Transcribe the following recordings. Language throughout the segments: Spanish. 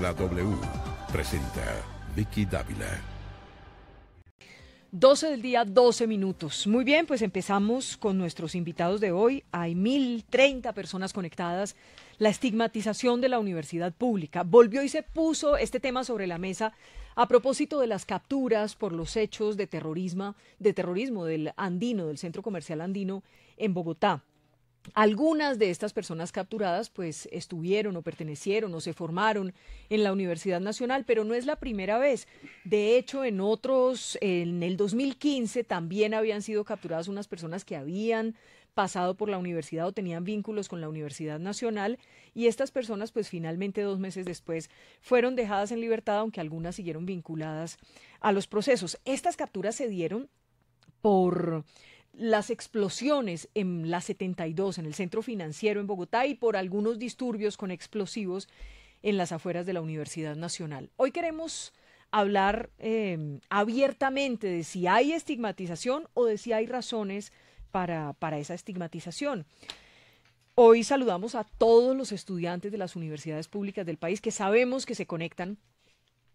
La W presenta Vicky Dávila. 12 del día, 12 minutos. Muy bien, pues empezamos con nuestros invitados de hoy. Hay 1.030 personas conectadas. La estigmatización de la universidad pública. Volvió y se puso este tema sobre la mesa a propósito de las capturas por los hechos de terrorismo del Andino, del Centro Comercial Andino en Bogotá. Algunas de estas personas capturadas pues estuvieron o pertenecieron o se formaron en la Universidad Nacional, pero no es la primera vez. De hecho, en el 2015 también habían sido capturadas unas personas que habían pasado por la universidad o tenían vínculos con la Universidad Nacional, y estas personas pues finalmente 2 meses después fueron dejadas en libertad, aunque algunas siguieron vinculadas a los procesos. Estas capturas se dieron por las explosiones en la 72, en el centro financiero en Bogotá, y por algunos disturbios con explosivos en las afueras de la Universidad Nacional. Hoy queremos hablar abiertamente de si hay estigmatización o de si hay razones para esa estigmatización. Hoy saludamos a todos los estudiantes de las universidades públicas del país que sabemos que se conectan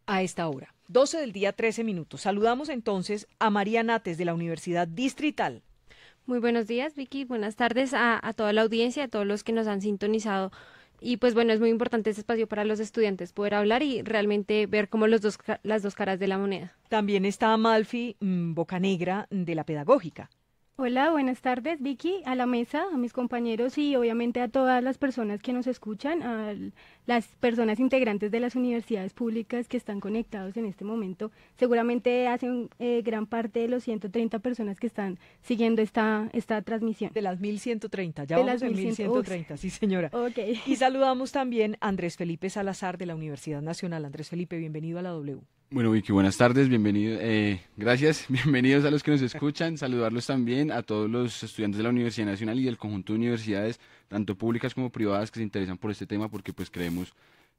a esta hora. 12 del día, 13 minutos. Saludamos entonces a María Nates de la Universidad Distrital. Muy buenos días, Vicky. Buenas tardes a toda la audiencia, a todos los que nos han sintonizado. Y pues bueno, es muy importante este espacio para los estudiantes poder hablar y realmente ver como las dos caras de la moneda. También está Amalfi Bocanegra de la Pedagógica. Hola, buenas tardes, Vicky, a la mesa, a mis compañeros y obviamente a todas las personas que nos escuchan, a las personas integrantes de las universidades públicas que están conectados en este momento. Seguramente hacen gran parte de los 130 personas que están siguiendo esta transmisión. De las 1.130, ya de vamos las en 1.130, sí señora. Okay. Y saludamos también a Andrés Felipe Salazar de la Universidad Nacional. Andrés Felipe, bienvenido a la W. Bueno, Vicky, buenas tardes, bienvenido, gracias, bienvenidos a los que nos escuchan, saludarlos también a todos los estudiantes de la Universidad Nacional y del conjunto de universidades, tanto públicas como privadas, que se interesan por este tema, porque pues creemos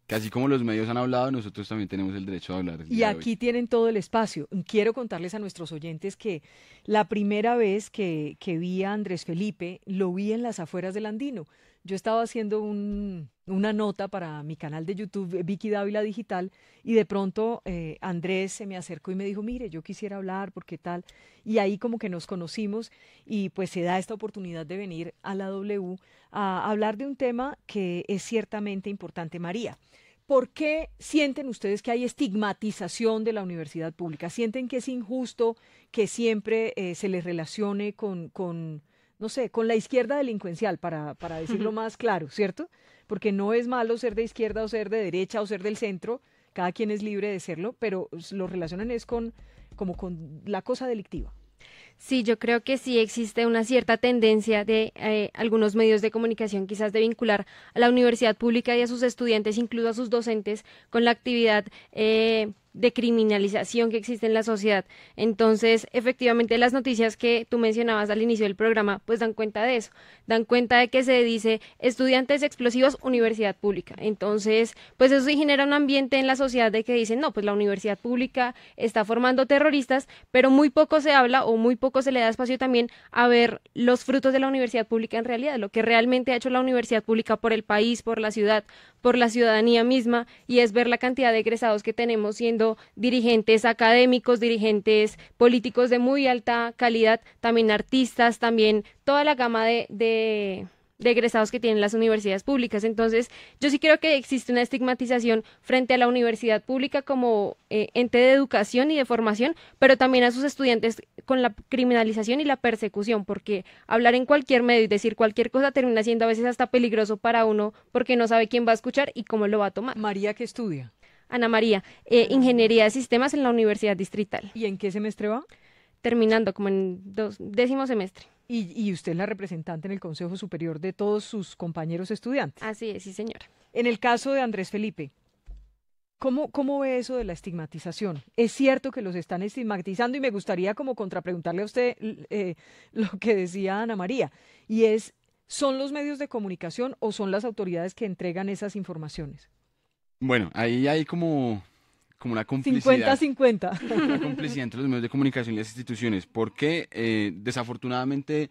que así como los medios han hablado, nosotros también tenemos el derecho a hablar. Y aquí tienen todo el espacio. Quiero contarles a nuestros oyentes que la primera vez que vi a Andrés Felipe, lo vi en las afueras del Andino. Yo estaba haciendo una nota para mi canal de YouTube, Vicky Dávila Digital, y de pronto Andrés se me acercó y me dijo, mire, yo quisiera hablar, ¿por qué tal? Y ahí como que nos conocimos y pues se da esta oportunidad de venir a la W a hablar de un tema que es ciertamente importante. María, ¿por qué sienten ustedes que hay estigmatización de la universidad pública? ¿Sienten que es injusto que siempre se les relacione con no sé, con la izquierda delincuencial, para decirlo más claro, ¿cierto? Porque no es malo ser de izquierda o ser de derecha o ser del centro, cada quien es libre de serlo, pero lo relacionan es con la cosa delictiva. Sí, yo creo que sí existe una cierta tendencia de algunos medios de comunicación quizás de vincular a la universidad pública y a sus estudiantes, incluso a sus docentes, con la actividad de criminalización que existe en la sociedad. Entonces, efectivamente, las noticias que tú mencionabas al inicio del programa, pues dan cuenta de eso, dan cuenta de que se dice estudiantes explosivos, universidad pública. Entonces, pues eso sí genera un ambiente en la sociedad de que dicen, no, pues la universidad pública está formando terroristas, pero muy poco se habla o muy poco se le da espacio también a ver los frutos de la universidad pública en realidad, lo que realmente ha hecho la universidad pública por el país, por la ciudad, por la ciudadanía misma, y es ver la cantidad de egresados que tenemos siendo dirigentes académicos, dirigentes políticos de muy alta calidad, también artistas, también toda la gama de egresados que tienen las universidades públicas. Entonces, yo sí creo que existe una estigmatización frente a la universidad pública como ente de educación y de formación, pero también a sus estudiantes con la criminalización y la persecución, porque hablar en cualquier medio y decir cualquier cosa termina siendo a veces hasta peligroso para uno porque no sabe quién va a escuchar y cómo lo va a tomar. María, ¿qué estudia? Ana María, Ingeniería de Sistemas en la Universidad Distrital. ¿Y en qué semestre va? Terminando como en 10º semestre. Y usted es la representante en el Consejo Superior de todos sus compañeros estudiantes. Así es, sí señora. En el caso de Andrés Felipe, ¿cómo ve eso de la estigmatización? ¿Es cierto que los están estigmatizando? Y me gustaría como contrapreguntarle a usted lo que decía Ana María, y es, ¿son los medios de comunicación o son las autoridades que entregan esas informaciones? Bueno, ahí hay como una complicidad. 50-50. Una complicidad entre los medios de comunicación y las instituciones, porque desafortunadamente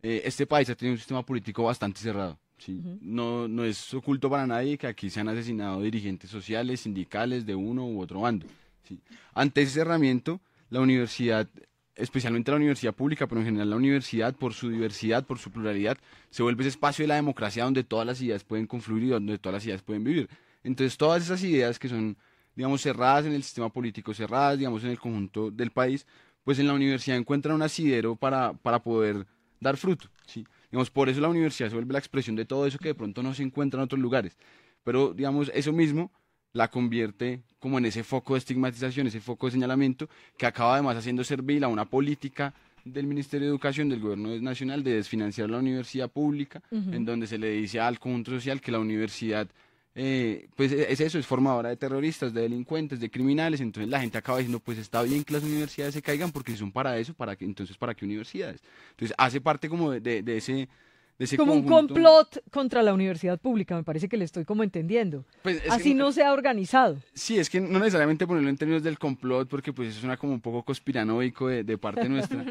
este país ha tenido un sistema político bastante cerrado. ¿sí? No es oculto para nadie que aquí se han asesinado dirigentes sociales, sindicales de uno u otro bando, ¿sí? Ante ese cerramiento, la universidad, especialmente la universidad pública, pero en general la universidad, por su diversidad, por su pluralidad, se vuelve ese espacio de la democracia donde todas las ideas pueden confluir y donde todas las ideas pueden vivir. Entonces, todas esas ideas que son, digamos, cerradas en el sistema político, cerradas, digamos, en el conjunto del país, pues en la universidad encuentran un asidero para poder dar fruto, ¿sí? Digamos, por eso la universidad se vuelve la expresión de todo eso que de pronto no se encuentra en otros lugares. Pero, digamos, eso mismo la convierte como en ese foco de estigmatización, ese foco de señalamiento, que acaba además haciendo servil a una política del Ministerio de Educación, del Gobierno Nacional, de desfinanciar la universidad pública, en donde se le dice al conjunto social que la universidad, pues es eso, es formadora de terroristas, de delincuentes, de criminales. Entonces la gente acaba diciendo, pues está bien que las universidades se caigan, porque si son para eso, entonces ¿para qué universidades? Entonces hace parte como de ese como conjunto. un complot contra la universidad pública, me parece que le estoy como entendiendo. Pues así no se ha organizado. Sí, es que no necesariamente ponerlo en términos del complot, porque pues eso suena como un poco conspiranoico de parte nuestra,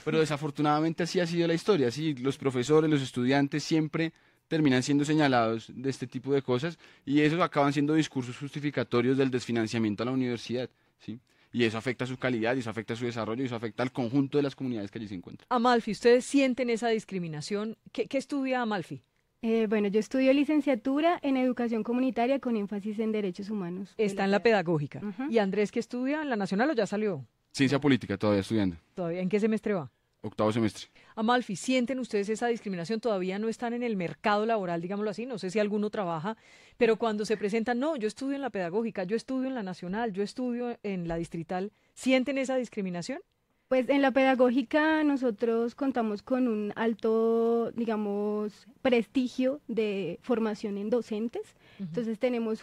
pero desafortunadamente así ha sido la historia, sí, los profesores, los estudiantes siempre terminan siendo señalados de este tipo de cosas, y esos acaban siendo discursos justificatorios del desfinanciamiento a la universidad, ¿sí? Y eso afecta su calidad, y eso afecta su desarrollo, y eso afecta al conjunto de las comunidades que allí se encuentran. Amalfi, ¿ustedes sienten esa discriminación? ¿Qué estudia Amalfi? Bueno, yo estudio licenciatura en educación comunitaria con énfasis en derechos humanos. Está en la pedagógica. ¿Y Andrés, qué estudia en la Nacional o ya salió? Ciencia política, todavía estudiando. ¿Todavía? ¿En qué semestre va? 8º semestre. Amalfi, ¿sienten ustedes esa discriminación? ¿Todavía no están en el mercado laboral, digámoslo así? No sé si alguno trabaja, pero cuando se presentan, no, yo estudio en la pedagógica, yo estudio en la Nacional, yo estudio en la distrital, ¿sienten esa discriminación? Pues en la pedagógica nosotros contamos con un alto, digamos, prestigio de formación en docentes. Entonces tenemos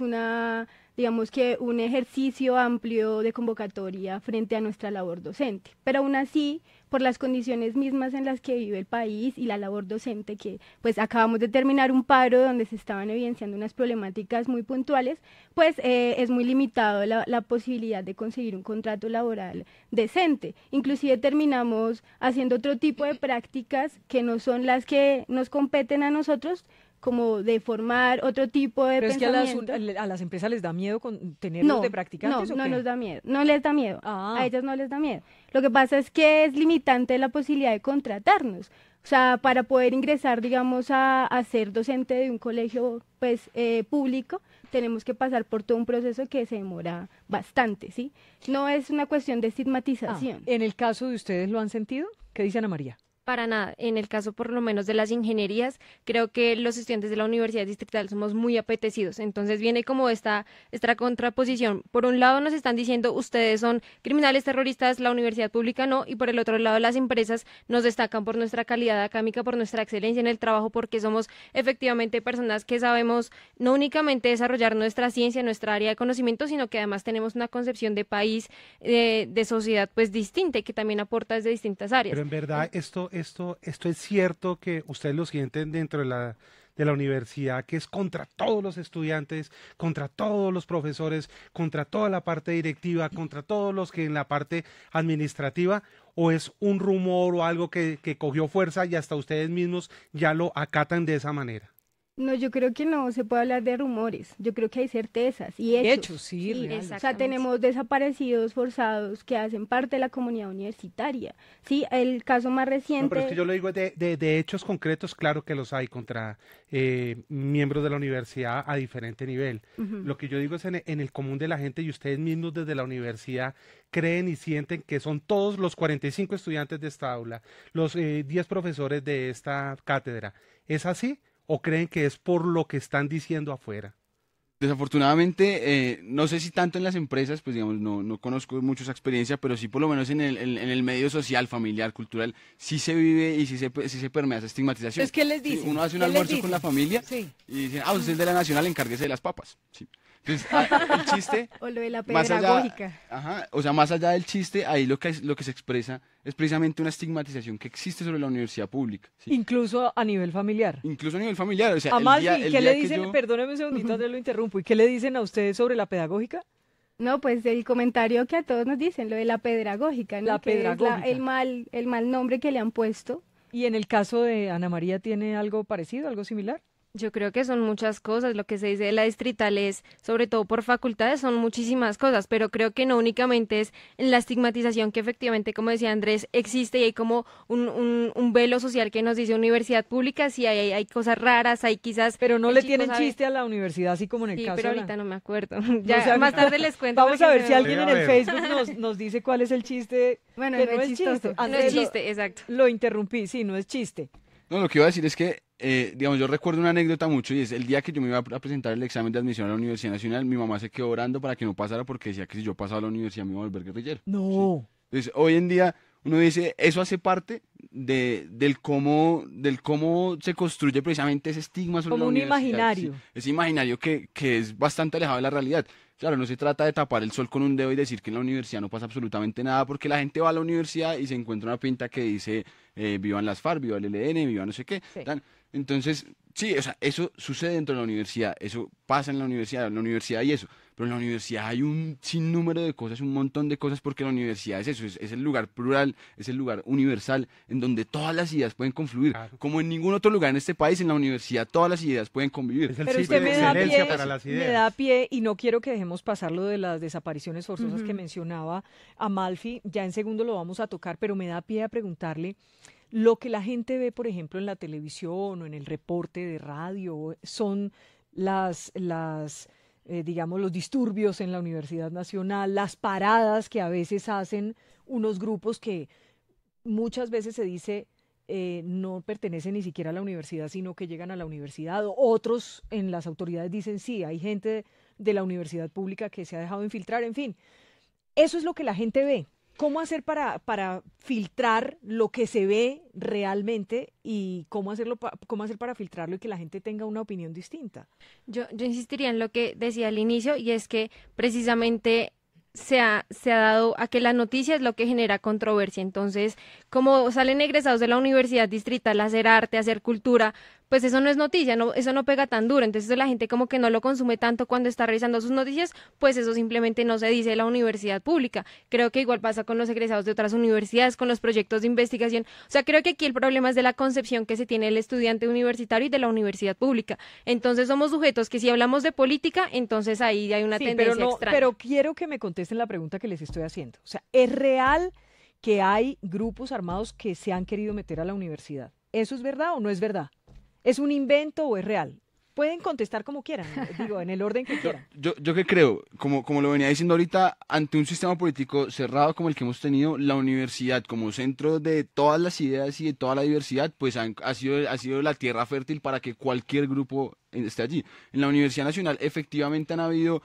digamos que un ejercicio amplio de convocatoria frente a nuestra labor docente. Pero aún así, por las condiciones mismas en las que vive el país y la labor docente, que pues acabamos de terminar un paro donde se estaban evidenciando unas problemáticas muy puntuales, pues es muy limitado la posibilidad de conseguir un contrato laboral decente. Inclusive terminamos haciendo otro tipo de prácticas que no son las que nos competen a nosotros, como de formar otro tipo de pensamiento. ¿Pero es que a las empresas les da miedo tenerlos de practicantes? No nos da miedo, no les da miedo, a ellas no les da miedo. Lo que pasa es que es limitante la posibilidad de contratarnos. O sea, para poder ingresar, digamos, a ser docente de un colegio pues público, tenemos que pasar por todo un proceso que se demora bastante, ¿sí? No es una cuestión de estigmatización. ¿En el caso de ustedes lo han sentido? ¿Qué dice Ana María? Para nada. En el caso por lo menos de las ingenierías, creo que los estudiantes de la Universidad Distrital somos muy apetecidos. Entonces viene como esta contraposición. Por un lado nos están diciendo ustedes son criminales terroristas, la universidad pública no, y por el otro lado las empresas nos destacan por nuestra calidad académica, por nuestra excelencia en el trabajo, porque somos efectivamente personas que sabemos no únicamente desarrollar nuestra ciencia, nuestra área de conocimiento, sino que además tenemos una concepción de país, de sociedad pues distinta y que también aporta desde distintas áreas. Pero en verdad esto es cierto que ustedes lo sienten dentro de la universidad, que es contra todos los estudiantes, contra todos los profesores, contra toda la parte directiva, contra todos los que en la parte administrativa, o es un rumor o algo que cogió fuerza y hasta ustedes mismos ya lo acatan de esa manera? No, yo creo que no se puede hablar de rumores, yo creo que hay certezas y hechos. Sí, real. O sea, tenemos desaparecidos forzados que hacen parte de la comunidad universitaria. Sí, el caso más reciente... No, pero es que yo lo digo de hechos concretos, claro que los hay contra miembros de la universidad a diferente nivel. Lo que yo digo es en el común de la gente, y ustedes mismos desde la universidad creen y sienten que son todos los 45 estudiantes de esta aula, los 10 profesores de esta cátedra. ¿Es así? ¿O creen que es por lo que están diciendo afuera? Desafortunadamente, no sé si tanto en las empresas, pues digamos, no conozco mucho esa experiencia, pero sí por lo menos en el medio social, familiar, cultural, sí se vive y sí se permea esa estigmatización. ¿Es que les dicen? Sí, uno hace un almuerzo con la familia y dicen, usted es de la Nacional, encárguese de las papas. Sí. Entonces, el chiste... O lo de la pedagógica. Más allá del chiste, ahí lo que se expresa es precisamente una estigmatización que existe sobre la universidad pública. ¿Sí? Incluso a nivel familiar. Incluso a nivel familiar. O sea, Amalfi, ¿qué le dicen? Perdóneme un segundito, antes lo interrumpo. ¿Y qué le dicen a ustedes sobre la pedagógica? No, pues el comentario que a todos nos dicen, lo de la pedagógica, ¿no? La pedagógica. Es el mal nombre que le han puesto. ¿Y en el caso de Ana María tiene algo parecido, algo similar? Yo creo que son muchas cosas, lo que se dice de la distrital es, sobre todo por facultades, son muchísimas cosas, pero creo que no únicamente es en la estigmatización que efectivamente, como decía Andrés, existe y hay como un velo social que nos dice universidad pública, sí hay cosas raras, hay quizás... Pero no el le chico tienen sabe- chiste a la universidad, así como en el Sí, caso pero de la- ahorita no me acuerdo. No Ya sé, más tarde les cuento. Vamos a porque ver se si me alguien en Voy a el ver. Facebook nos dice cuál es el chiste, Bueno, que no no es es chistoso. chiste. No Andrés, es chiste, exacto. lo interrumpí, sí, no es chiste. No, lo que iba a decir es que, digamos, yo recuerdo una anécdota mucho y es el día que yo me iba a presentar el examen de admisión a la Universidad Nacional, mi mamá se quedó orando para que no pasara porque decía que si yo pasaba a la universidad me iba a volver guerrillero. No. Entonces, hoy en día uno dice, eso hace parte del cómo se construye precisamente ese estigma sobre Como la un universidad. imaginario. Sí, ese imaginario que es bastante alejado de la realidad. Claro, no se trata de tapar el sol con un dedo y decir que en la universidad no pasa absolutamente nada, porque la gente va a la universidad y se encuentra una pinta que dice vivan las FARC, viva el ELN, viva no sé qué. Sí. Tan. Entonces, sí, o sea, eso sucede dentro de la universidad, eso pasa en la universidad hay eso, pero en la universidad hay un sinnúmero de cosas, un montón de cosas, porque la universidad es eso, es el lugar plural, es el lugar universal, en donde todas las ideas pueden confluir, Claro. como en ningún otro lugar en este país, en la universidad todas las ideas pueden convivir. Es el Pero sitio usted de me da excelencia pie, para las me ideas. da pie, y no quiero que dejemos pasar lo de las desapariciones forzosas que Ujú. mencionaba Amalfi, ya en segundo lo vamos a tocar, pero me da pie a preguntarle, lo que la gente ve, por ejemplo, en la televisión o en el reporte de radio, son digamos, los disturbios en la Universidad Nacional, las paradas que a veces hacen unos grupos que muchas veces se dice no pertenecen ni siquiera a la universidad, sino que llegan a la universidad. Otros en las autoridades dicen sí, hay gente de la universidad pública que se ha dejado infiltrar, en fin. Eso es lo que la gente ve. ¿Cómo hacer para filtrar lo que se ve realmente y cómo hacer para filtrarlo y que la gente tenga una opinión distinta? Yo insistiría en lo que decía al inicio y es que precisamente se ha dado a que la noticia es lo que genera controversia. Entonces, como salen egresados de la universidad distrital a hacer arte, a hacer cultura, pues eso no es noticia, eso no pega tan duro. Entonces la gente como que no lo consume tanto cuando está revisando sus noticias, pues eso simplemente no se dice de la universidad pública. Creo que igual pasa con los egresados de otras universidades, con los proyectos de investigación. O sea, creo que aquí el problema es de la concepción que se tiene del estudiante universitario y de la universidad pública. Entonces somos sujetos que si hablamos de política, entonces ahí hay una Sí, tendencia extraña. pero quiero que me contesten la pregunta que les estoy haciendo. O sea, ¿es real que hay grupos armados que se han querido meter a la universidad? ¿Eso es verdad o no es verdad? ¿Es un invento o es real? Pueden contestar como quieran, digo, en el orden que quieran. Yo que creo, como lo venía diciendo ahorita, ante un sistema político cerrado como el que hemos tenido, la universidad como centro de todas las ideas y de toda la diversidad, pues ha sido la tierra fértil para que cualquier grupo esté allí. En la Universidad Nacional efectivamente han habido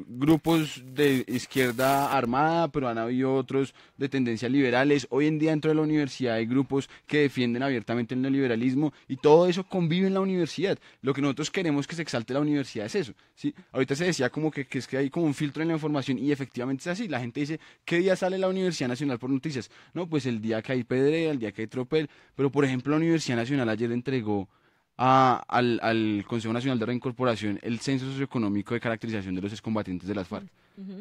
grupos de izquierda armada, pero han habido otros de tendencias liberales. Hoy en día dentro de la universidad hay grupos que defienden abiertamente el neoliberalismo y todo eso convive en la universidad. Lo que nosotros queremos que se exalte la universidad es eso, ¿sí? Ahorita se decía como que es que hay como un filtro en la información y efectivamente es así. La gente dice, ¿qué día sale la Universidad Nacional por noticias? No, pues el día que hay pedrea, el día que hay tropel, pero por ejemplo la Universidad Nacional ayer entregó al Consejo Nacional de Reincorporación el censo socioeconómico de caracterización de los excombatientes de las FARC.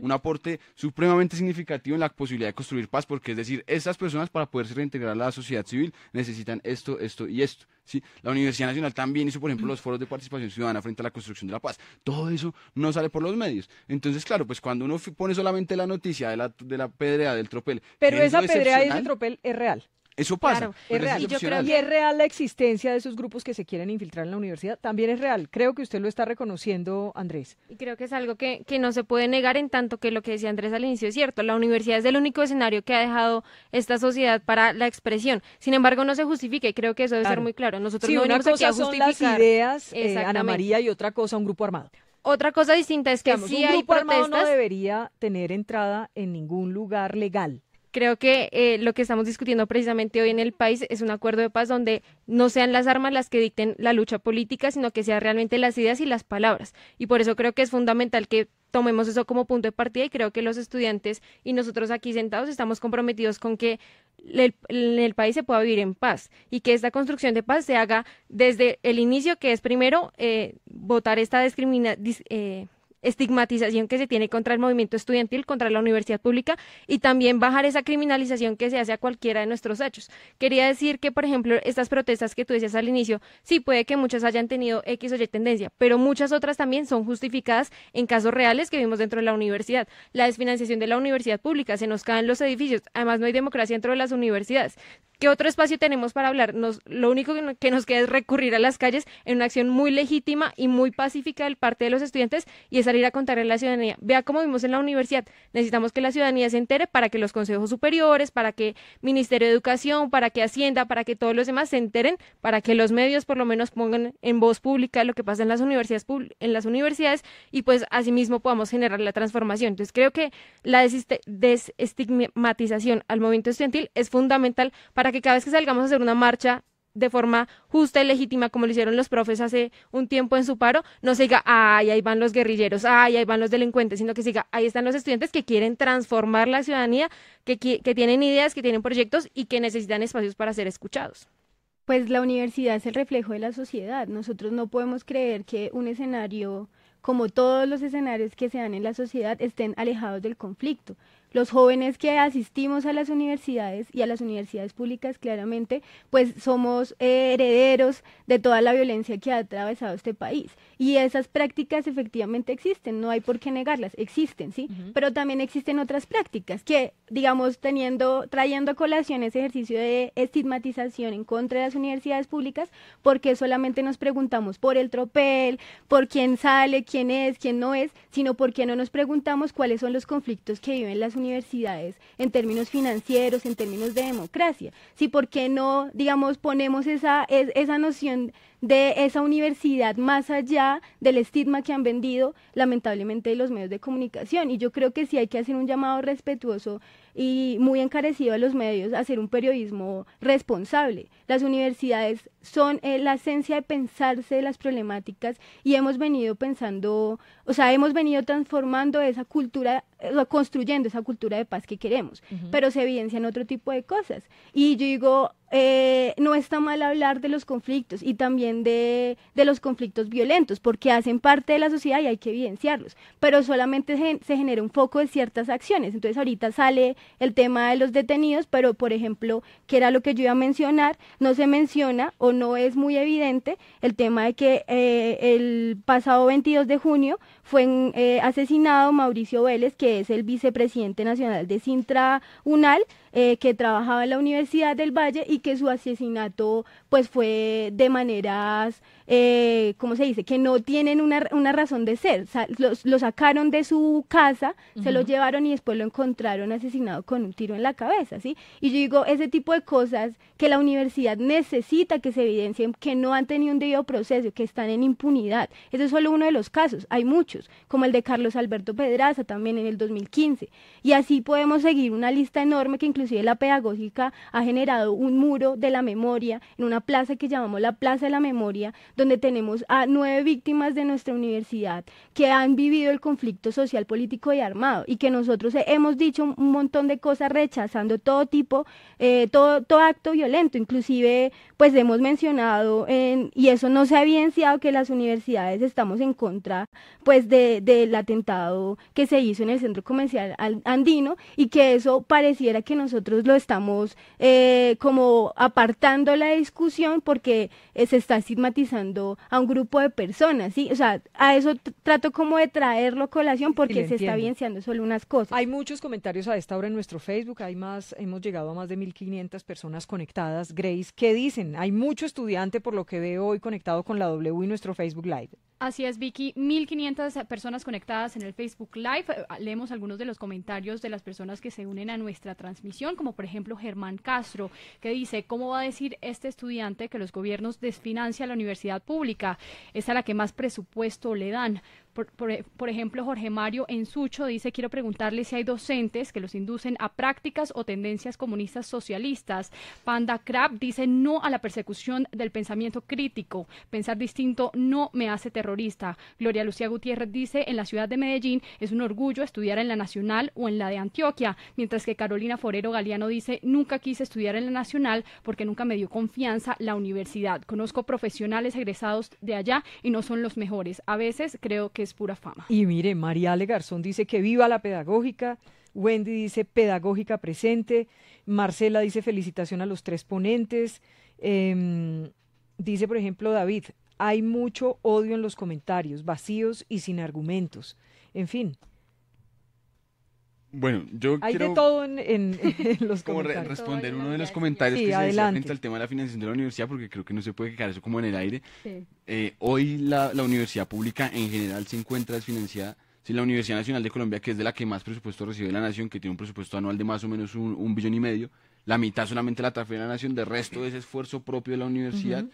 Un aporte supremamente significativo en la posibilidad de construir paz, porque es decir, estas personas para poderse reintegrar a la sociedad civil necesitan esto, esto y esto. ¿Sí? La Universidad Nacional también hizo, por ejemplo, los foros de participación ciudadana frente a la construcción de la paz. Todo eso no sale por los medios. Entonces, claro, pues cuando uno pone solamente la noticia de la pedrea, del tropel, Pero que es esa lo pedrea y ese excepcional, tropel es real. eso pasa. Claro, pero Es real. Y yo creo excepcional. Y es real la existencia de esos grupos que se quieren infiltrar en la universidad. También es real. Creo que usted lo está reconociendo, Andrés. Y creo que es algo que no se puede negar en tanto que lo que decía Andrés al inicio es cierto. La universidad es el único escenario que ha dejado esta sociedad para la expresión. Sin embargo, no se justifica y creo que eso debe ser Claro. muy claro. Nosotros Sí, no una venimos aquí a cosa son las justificar. ideas, Ana Exactamente. María, y otra cosa un grupo armado. Otra cosa distinta es que Digamos, sí un hay grupo armado no protestas. debería tener entrada en ningún lugar legal. Creo que lo que estamos discutiendo precisamente hoy en el país es un acuerdo de paz donde no sean las armas las que dicten la lucha política, sino que sean realmente las ideas y las palabras. Y por eso creo que es fundamental que tomemos eso como punto de partida y creo que los estudiantes y nosotros aquí sentados estamos comprometidos con que en el país se pueda vivir en paz y que esta construcción de paz se haga desde el inicio, que es primero votar esta estigmatización que se tiene contra el movimiento estudiantil, contra la universidad pública, y también bajar esa criminalización que se hace a cualquiera de nuestros hechos. Quería decir que, por ejemplo, estas protestas que tú decías al inicio, sí, puede que muchas hayan tenido X o Y tendencia, pero muchas otras también son justificadas en casos reales que vimos dentro de la universidad. La desfinanciación de la universidad pública, se nos caen los edificios, además no hay democracia dentro de las universidades. ¿Qué otro espacio tenemos para hablar? Lo único que nos queda es recurrir a las calles en una acción muy legítima y muy pacífica del parte de los estudiantes, y es salir a contarle a la ciudadanía. Vea cómo vimos en la universidad. Necesitamos que la ciudadanía se entere para que los consejos superiores, para que Ministerio de Educación, para que Hacienda, para que todos los demás se enteren, para que los medios por lo menos pongan en voz pública lo que pasa en las universidades y pues asimismo podamos generar la transformación. Entonces creo que la desestigmatización al movimiento estudiantil es fundamental para que cada vez que salgamos a hacer una marcha de forma justa y legítima, como lo hicieron los profes hace un tiempo en su paro, no se diga, ay, ahí van los guerrilleros, ay, ahí van los delincuentes, sino que se diga, ahí están los estudiantes que quieren transformar la ciudadanía, que tienen ideas, que tienen proyectos y que necesitan espacios para ser escuchados. Pues la universidad es el reflejo de la sociedad. Nosotros no podemos creer que un escenario, como todos los escenarios que se dan en la sociedad, estén alejados del conflicto. Los jóvenes que asistimos a las universidades y a las universidades públicas, claramente, pues somos herederos de toda la violencia que ha atravesado este país. Y esas prácticas efectivamente existen, no hay por qué negarlas, existen, ¿sí? Pero también existen otras prácticas que, digamos, trayendo a colación ese ejercicio de estigmatización en contra de las universidades públicas, porque solamente nos preguntamos por el tropel, por quién sale, quién es, quién no es, sino porque no nos preguntamos cuáles son los conflictos que viven las universidades en términos financieros, en términos de democracia. Sí, ¿por qué no, digamos, ponemos esa noción de esa universidad más allá del estigma que han vendido lamentablemente los medios de comunicación? Y yo creo que sí hay que hacer un llamado respetuoso y muy encarecido a los medios a hacer un periodismo responsable. Las universidades son la esencia de pensarse las problemáticas y hemos venido transformando esa cultura, construyendo esa cultura de paz que queremos, pero se evidencian otro tipo de cosas. Y yo digo, no está mal hablar de los conflictos y también de los conflictos violentos, porque hacen parte de la sociedad y hay que evidenciarlos, pero solamente se genera un foco de ciertas acciones. Entonces ahorita sale el tema de los detenidos, pero por ejemplo, que era lo que yo iba a mencionar, no se menciona o no es muy evidente el tema de que el pasado 22 de junio fue asesinado Mauricio Vélez, que es el vicepresidente nacional de Sintra UNAL, que trabajaba en la Universidad del Valle, y que su asesinato pues fue de maneras, ¿cómo se dice?, que no tienen una razón de ser. Lo sacaron de su casa, se lo llevaron y después lo encontraron asesinado con un tiro en la cabeza, ¿sí? Y yo digo, ese tipo de cosas que la universidad necesita que se evidencien, que no han tenido un debido proceso, que están en impunidad. Ese es solo uno de los casos, hay muchos, como el de Carlos Alberto Pedraza también en el 2015. Y así podemos seguir una lista enorme que inclusive la pedagógica ha generado un muro de la memoria en una plaza que llamamos la Plaza de la Memoria, donde tenemos a 9 víctimas de nuestra universidad que han vivido el conflicto social, político y armado, y que nosotros hemos dicho un montón de cosas rechazando todo tipo, todo acto violento. Inclusive pues hemos mencionado, y eso no se ha evidenciado, que las universidades estamos en contra pues del atentado que se hizo en el centro comercial andino, y que eso pareciera que nosotros lo estamos como apartando la discusión porque se está estigmatizando a un grupo de personas, ¿sí? O sea, a eso trato como de traerlo a colación porque se está evidenciando solo unas cosas. Hay muchos comentarios a esta hora en nuestro Facebook, hemos llegado a más de 1.500 personas conectadas. Grace, ¿qué dicen? Hay mucho estudiante por lo que veo hoy conectado con la W y nuestro Facebook Live. Así es, Vicky, 1.500 personas conectadas en el Facebook Live. Leemos algunos de los comentarios de las personas que se unen a nuestra transmisión, como por ejemplo Germán Castro, que dice, ¿cómo va a decir este estudiante que los gobiernos desfinancian la universidad pública? Es a la que más presupuesto le dan. Por ejemplo, Jorge Mario Ensucho dice, quiero preguntarle si hay docentes que los inducen a prácticas o tendencias comunistas socialistas. Panda Crab dice, no a la persecución del pensamiento crítico. Pensar distinto no me hace terrorista. Gloria Lucía Gutiérrez dice, en la ciudad de Medellín es un orgullo estudiar en la Nacional o en la de Antioquia. Mientras que Carolina Forero Galeano dice, nunca quise estudiar en la Nacional porque nunca me dio confianza la universidad. Conozco profesionales egresados de allá y no son los mejores. A veces creo que que es pura fama. Y mire, María Ale Garzón dice que viva la pedagógica, Wendy dice pedagógica presente, Marcela dice felicitación a los 3 ponentes, dice por ejemplo David, hay mucho odio en los comentarios, vacíos y sin argumentos, en fin. Bueno, yo Hay quiero de todo en los como comentarios. responder uno de los comentarios Sí, que se decía adelante. frente al tema de la financiación de la universidad, porque creo que no se puede quedar eso como en el aire. Sí. Hoy la universidad pública en general se encuentra desfinanciada. Si la Universidad Nacional de Colombia, que es de la que más presupuesto recibe de la nación, que tiene un presupuesto anual de más o menos 1,5 billones, la mitad solamente la transfiere a la nación, de resto es esfuerzo propio de la universidad.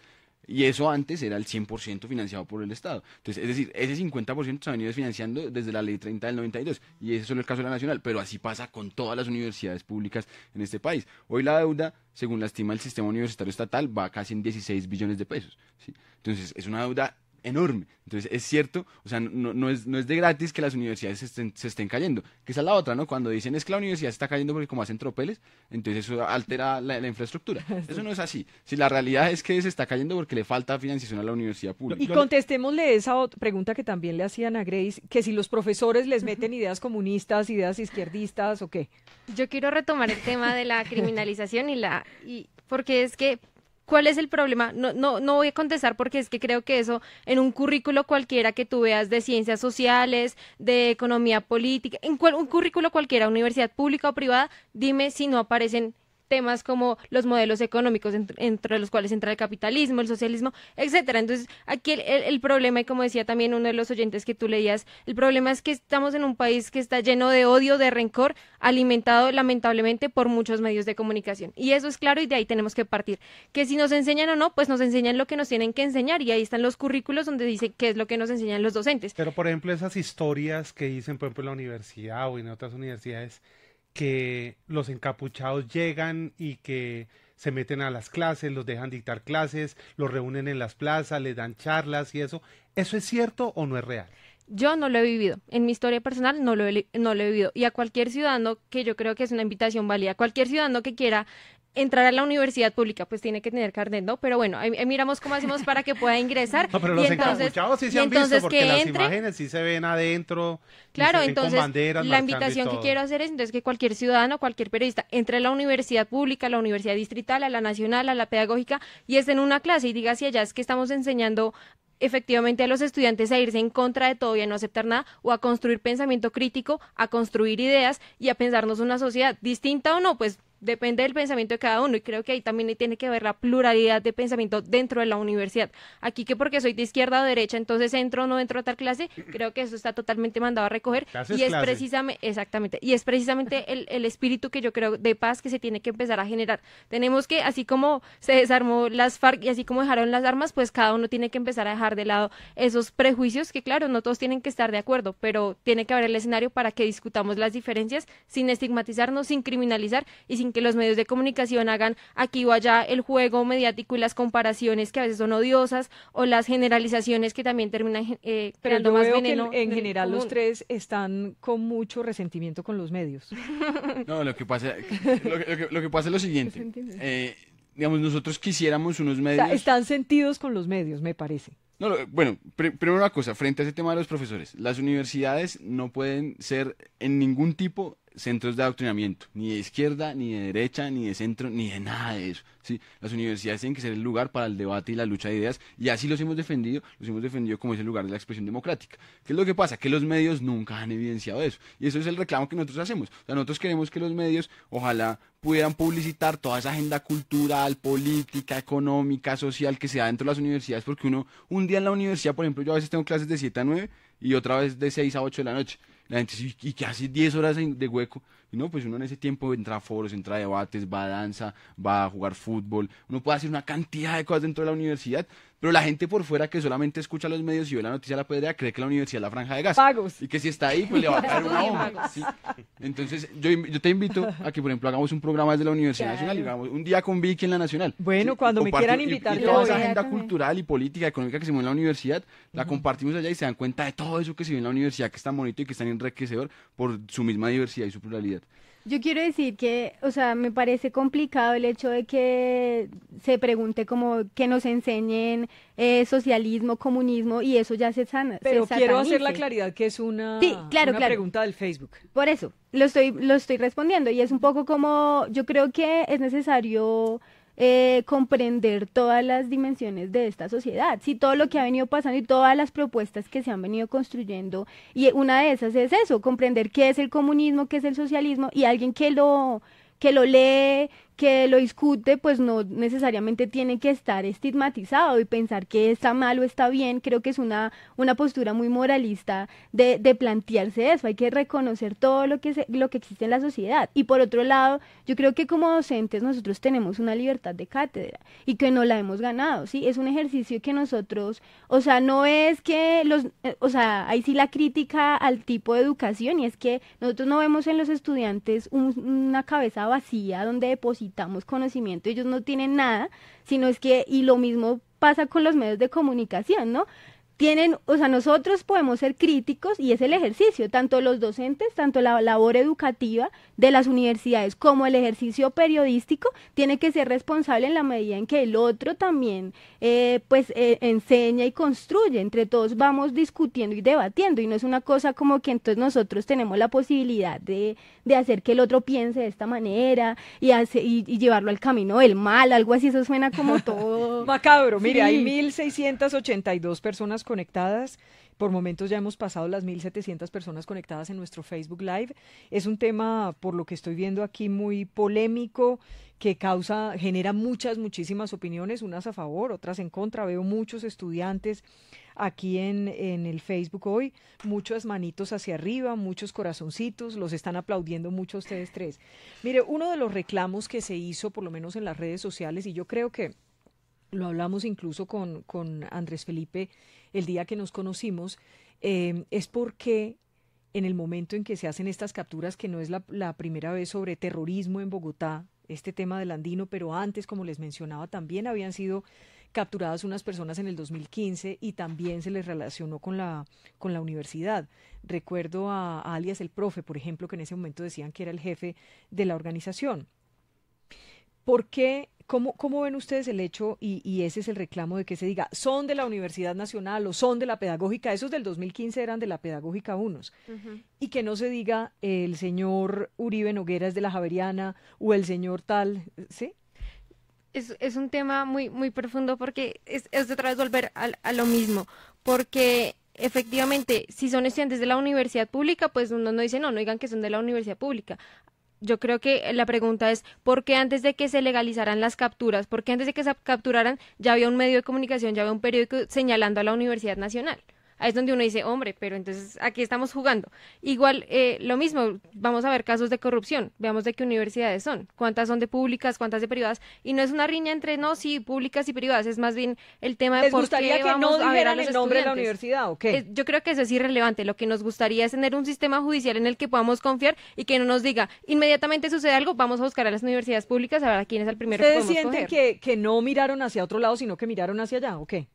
Y eso antes era el 100% financiado por el Estado. Entonces, es decir, ese 50% se ha venido desfinanciando desde la Ley 30 del 92. Y ese es solo el caso de la Nacional. Pero así pasa con todas las universidades públicas en este país. Hoy la deuda, según la estima el sistema universitario estatal, va casi en 16 billones de pesos, ¿sí? Entonces, es una deuda enorme. Entonces, es cierto, o sea, no es de gratis que las universidades se estén cayendo. Que esa es la otra, ¿no? Cuando dicen es que la universidad se está cayendo porque como hacen tropeles, entonces eso altera la infraestructura. Eso no es así. Si la realidad es que se está cayendo porque le falta financiación a la universidad pública. Y contestémosle esa pregunta que también le hacían a Grace, que si los profesores les meten ideas comunistas, ideas izquierdistas o qué. Yo quiero retomar el tema de la criminalización y porque es que ¿cuál es el problema? No voy a contestar porque es que creo que eso en un currículo cualquiera que tú veas de ciencias sociales, de economía política, un currículo cualquiera, universidad pública o privada, dime si no aparecen temas como los modelos económicos entre los cuales entra el capitalismo, el socialismo, etcétera. Entonces, aquí el problema, y como decía también uno de los oyentes que tú leías, el problema es que estamos en un país que está lleno de odio, de rencor, alimentado lamentablemente por muchos medios de comunicación. Y eso es claro y de ahí tenemos que partir. Que si nos enseñan o no, pues nos enseñan lo que nos tienen que enseñar y ahí están los currículos donde dice qué es lo que nos enseñan los docentes. Pero, por ejemplo, esas historias que dicen, por ejemplo, en la universidad o en otras universidades, que los encapuchados llegan y que se meten a las clases, los dejan dictar clases, los reúnen en las plazas, les dan charlas y ¿eso es cierto o no es real? Yo no lo he vivido. En mi historia personal no lo he vivido. Y a cualquier ciudadano, que yo creo que es una invitación válida, cualquier ciudadano que quiera entrar a la universidad pública, pues tiene que tener carnet, ¿no? Pero bueno, ahí miramos cómo hacemos para que pueda ingresar. No, pero y los entonces, encapuchados sí se han visto, porque las imágenes sí se ven adentro. Claro, y se ven entonces con banderas, la marchando y invitación que todo. quiero hacer es entonces que cualquier ciudadano, cualquier periodista entre a la universidad pública, a la universidad distrital, a la nacional, a la pedagógica y esté en una clase y diga si allá es que estamos enseñando efectivamente a los estudiantes a irse en contra de todo y a no aceptar nada, o a construir pensamiento crítico, a construir ideas y a pensarnos una sociedad distinta o no, pues depende del pensamiento de cada uno y creo que ahí también tiene que haber la pluralidad de pensamiento dentro de la universidad. Aquí que porque soy de izquierda o derecha, entonces entro o no entro a tal clase, creo que eso está totalmente mandado a recoger y es precisamente, exactamente, y es precisamente el espíritu que yo creo de paz que se tiene que empezar a generar. Tenemos que, así como se desarmó las FARC y así como dejaron las armas, pues cada uno tiene que empezar a dejar de lado esos prejuicios que claro, no todos tienen que estar de acuerdo, pero tiene que haber el escenario para que discutamos las diferencias sin estigmatizarnos, sin criminalizar y sin que los medios de comunicación hagan aquí o allá el juego mediático y las comparaciones que a veces son odiosas o las generalizaciones que también terminan Pero creando yo más veo veneno. que en general los común. 3 están con mucho resentimiento con los medios. No, lo que pasa es lo siguiente. Digamos, nosotros quisiéramos unos O medios... sea, están sentidos con los medios, me parece. No, bueno, primero una cosa, frente a ese tema de los profesores, las universidades no pueden ser en ningún tipo centros de adoctrinamiento, ni de izquierda, ni de derecha, ni de centro, ni de nada de eso, ¿sí? Las universidades tienen que ser el lugar para el debate y la lucha de ideas, y así los hemos defendido como ese lugar de la expresión democrática. ¿Qué es lo que pasa? Que los medios nunca han evidenciado eso, y eso es el reclamo que nosotros hacemos. O sea, nosotros queremos que los medios, ojalá, puedan publicitar toda esa agenda cultural, política, económica, social que se da dentro de las universidades, porque un día en la universidad, por ejemplo, yo a veces tengo clases de 7 a 9 y otra vez de 6 a 8 de la noche. La gente dice, ¿y qué hace 10 horas de hueco? Y no, pues uno en ese tiempo entra a foros, entra a debates, va a danza, va a jugar fútbol, uno puede hacer una cantidad de cosas dentro de la universidad, pero la gente por fuera que solamente escucha los medios y ve la noticia de la pedrea cree que la universidad es la franja de gas. Pagos. Y que si está ahí, pues le va a caer una bomba. ¿Sí? Entonces, yo te invito a que, por ejemplo, hagamos un programa desde la Universidad Nacional, y hagamos un día con Vicky en la Nacional. Bueno, ¿sí? cuando me quieran invitar, y yo toda voy. esa agenda También. cultural y política, económica que se mueve en la universidad, la compartimos allá y se dan cuenta de todo eso que se ve en la universidad, que es tan bonito y que es tan enriquecedor por su misma diversidad y su pluralidad. Yo quiero decir que, o sea, me parece complicado el hecho de que se pregunte como que nos enseñen socialismo, comunismo y eso ya se sana. Pero se quiero hacer la satanice. claridad que es una, Sí, claro, una claro. pregunta del Facebook. Por eso, lo estoy respondiendo y es un poco como, yo creo que es necesario comprender todas las dimensiones de esta sociedad, sí, todo lo que ha venido pasando y todas las propuestas que se han venido construyendo, y una de esas es eso, comprender qué es el comunismo, qué es el socialismo, y alguien que lo lee, que lo discute, pues no necesariamente tiene que estar estigmatizado y pensar que está mal o está bien. Creo que es una postura muy moralista de plantearse eso. Hay que reconocer todo lo que existe en la sociedad. Y por otro lado, yo creo que como docentes nosotros tenemos una libertad de cátedra y que no la hemos ganado, ¿sí? Es un ejercicio que nosotros, o sea, no es que o sea, ahí sí la crítica al tipo de educación, y es que nosotros no vemos en los estudiantes una cabeza vacía donde depositamos conocimiento, ellos no tienen nada, sino es que, y lo mismo pasa con los medios de comunicación, ¿no? O sea, nosotros podemos ser críticos y es el ejercicio, tanto los docentes, tanto la labor educativa de las universidades como el ejercicio periodístico tiene que ser responsable en la medida en que el otro también enseña y construye. Entre todos vamos discutiendo y debatiendo y no es una cosa como que entonces nosotros tenemos la posibilidad de hacer que el otro piense de esta manera y llevarlo al camino del mal, algo así. Eso suena como todo Macabro. Mire, Sí. hay 1.682 personas conectadas. Por momentos ya hemos pasado las 1.700 personas conectadas en nuestro Facebook Live. Es un tema, por lo que estoy viendo aquí, muy polémico, que genera muchísimas opiniones, unas a favor, otras en contra. Veo muchos estudiantes aquí en el Facebook hoy, muchas manitos hacia arriba, muchos corazoncitos, los están aplaudiendo mucho a ustedes tres. Mire, uno de los reclamos que se hizo, por lo menos en las redes sociales, y yo creo que lo hablamos incluso con Andrés Felipe el día que nos conocimos, es porque en el momento en que se hacen estas capturas, que no es la primera vez sobre terrorismo en Bogotá, este tema del Andino, pero antes, como les mencionaba, también habían sido capturadas unas personas en el 2015 y también se les relacionó con la universidad. Recuerdo a alias el profe, por ejemplo, que en ese momento decían que era el jefe de la organización. ¿Por qué? ¿Cómo ven ustedes el hecho, y ese es el reclamo de que se diga, son de la Universidad Nacional o son de la Pedagógica? Esos del 2015 eran de la Pedagógica unos. Y que no se diga el señor Uribe Noguera es de la Javeriana o el señor tal, ¿sí? Es un tema muy, muy profundo porque es otra vez volver a lo mismo, porque efectivamente, si son estudiantes de la universidad pública, pues uno no dice, no digan que son de la universidad pública. Yo creo que la pregunta es, ¿por qué antes de que se legalizaran las capturas, por qué antes de que se capturaran ya había un medio de comunicación, ya había un periódico señalando a la Universidad Nacional? Ahí es donde uno dice, hombre, pero entonces aquí estamos jugando. Igual, lo mismo, vamos a ver casos de corrupción, veamos de qué universidades son, cuántas son de públicas, cuántas de privadas, y no es una riña entre, no, sí, públicas y privadas, es más bien el tema de ¿Les por gustaría qué que vamos no a ver a dijeran los el nombre de la estudiantes. universidad o qué? Yo creo que eso es irrelevante, lo que nos gustaría es tener un sistema judicial en el que podamos confiar y que no nos diga, inmediatamente sucede algo, vamos a buscar a las universidades públicas a ver a quién es el primero que ¿Ustedes podemos sienten coger. que no miraron hacia otro lado, sino que miraron hacia allá o qué?